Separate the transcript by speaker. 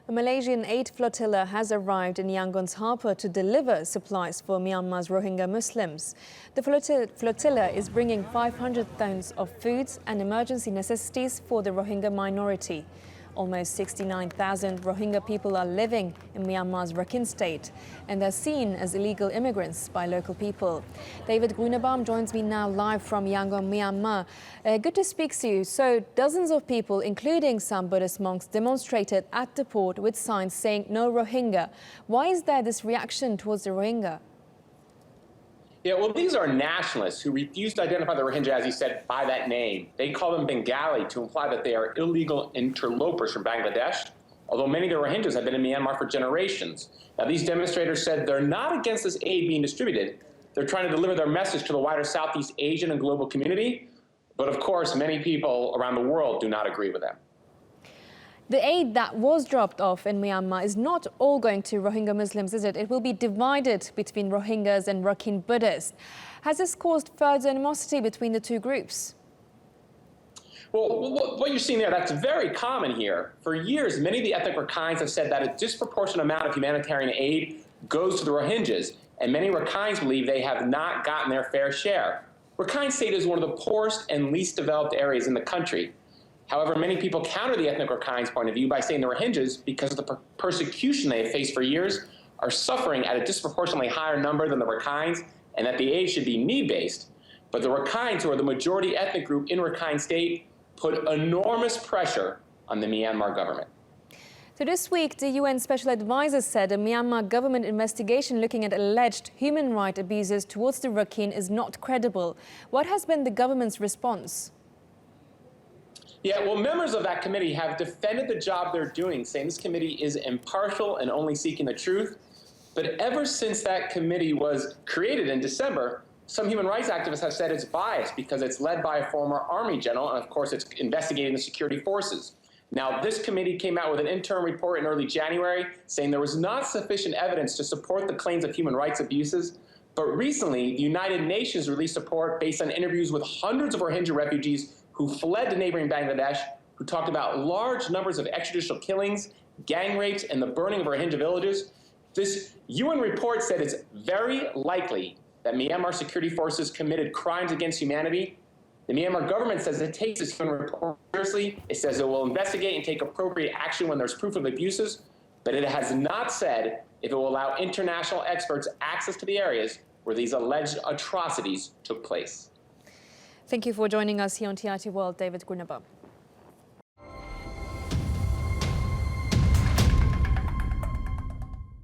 Speaker 1: A Malaysian aid flotilla has arrived in Yangon's harbour to deliver supplies for Myanmar's Rohingya Muslims. The flotilla is bringing 500 tons of foods and emergency necessities for the Rohingya minority. Almost 69,000 Rohingya people are living in Myanmar's Rakhine state, and they're seen as illegal immigrants by local people. David Grunebaum joins me now live from Yangon, Myanmar. Good to speak to you. So, dozens of people, including some Buddhist monks, demonstrated at the port with signs saying "No Rohingya." Why is there this reaction towards the Rohingya?
Speaker 2: Yeah, well, these are nationalists who refuse to identify the Rohingya, as you said, by that name. They call them Bengali to imply that they are illegal interlopers from Bangladesh, although many of the Rohingyas have been in Myanmar for generations. Now, these demonstrators said they're not against this aid being distributed. They're trying to deliver their message to the wider Southeast Asian and global community. But of course, many people around the world do not agree with them.
Speaker 1: The aid that was dropped off in Myanmar is not all going to Rohingya Muslims, is it? It will be divided between Rohingyas and Rakhine Buddhists. Has this caused further animosity between the two groups?
Speaker 2: Well, what you're seeing there, that's very common here. For years, many of the ethnic Rakhines have said that a disproportionate amount of humanitarian aid goes to the Rohingyas, and many Rakhines believe they have not gotten their fair share. Rakhine State is one of the poorest and least developed areas in the country. However, many people counter the ethnic Rakhine's point of view by saying the Rohingyas, because of the persecution they have faced for years, are suffering at a disproportionately higher number than the Rakhines, and that the aid should be need-based. But the Rakhines, who are the majority ethnic group in Rakhine State, put enormous pressure on the Myanmar government.
Speaker 1: So this week, the UN Special Advisor said a Myanmar government investigation looking at alleged human rights abuses towards the Rakhine is not credible. What has been the government's response?
Speaker 2: Yeah, well, members of that committee have defended the job they're doing, saying this committee is impartial and only seeking the truth. But ever since that committee was created in December, some human rights activists have said it's biased because it's led by a former army general, and of course it's investigating the security forces. Now, this committee came out with an interim report in early January saying there was not sufficient evidence to support the claims of human rights abuses. But recently, the United Nations released a report based on interviews with hundreds of Rohingya refugees who fled to neighboring Bangladesh, who talked about large numbers of extrajudicial killings, gang rapes, and the burning of Rohingya villages. This UN report said it's very likely that Myanmar security forces committed crimes against humanity. The Myanmar government says it takes this UN report seriously. It says it will investigate and take appropriate action when there's proof of abuses, but it has not said if it will allow international experts access to the areas where these alleged atrocities took place.
Speaker 1: Thank you for joining us here on TRT World, David Grunebaum.